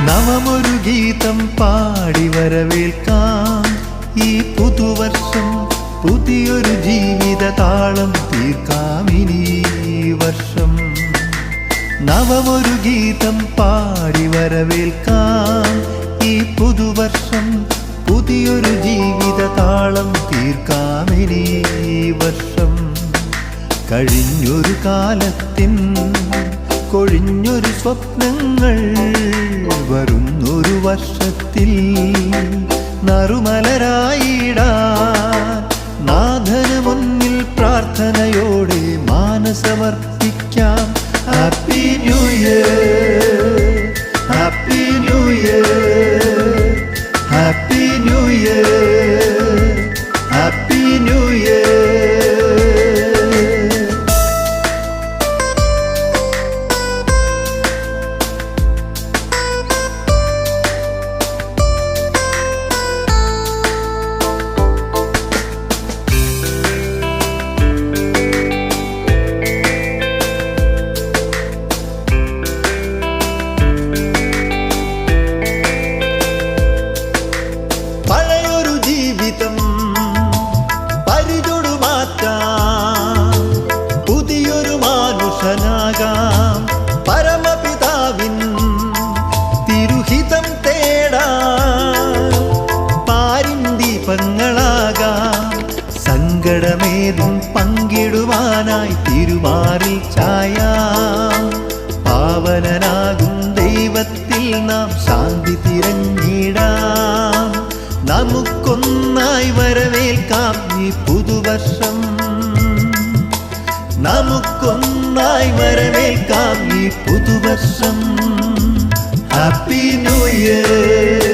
നവമൊരു ഗീതം പാടി വരവേൽക്കാം ഈ പുതുവർഷം. പുതിയൊരു ജീവിത താളം തീർക്കാം ഇനി വർഷം. നവമൊരു ഗീതം പാടി വരവേൽക്കാം ഈ പുതുവർഷം. പുതിയൊരു ജീവിത താളം തീർക്കാം ഇനി വർഷം. കഴിഞ്ഞൊരു കാലത്തിൻ കൊഴിഞ്ഞൊരു സ്വപ്നങ്ങൾ വരുന്നൊരു വർഷത്തിൽ നറുമലരായിടാൻ നാഥന് മുന്നിൽ പ്രാർത്ഥനയോടെ മാനസമർപ്പിക്കാം. Happy new year, happy new year, happy new year, happy new year. പഴയൊരു ജീവിതം പരിചൊടു മാറ്റാം, പുതിയൊരു മാനുഷനാകാം. പരമപിതാവിൻ തിരുഹിതം തേടാം, പാരിൻ ദീപങ്ങളാകാം. സങ്കടമേതും പങ്കിടുവാനായി തിരുമാറിൽ ചായാം. പാവനനാകും ദൈവത്തിൽ നാം ശാന്തി തിരഞ്ഞിടാം. നമുക്കൊന്നായി വരവേൽക്കാം ഈ പുതുവർഷം. നമുക്കൊന്നായി വരവേൽക്കാം ഈ പുതുവർഷം. Happy new year.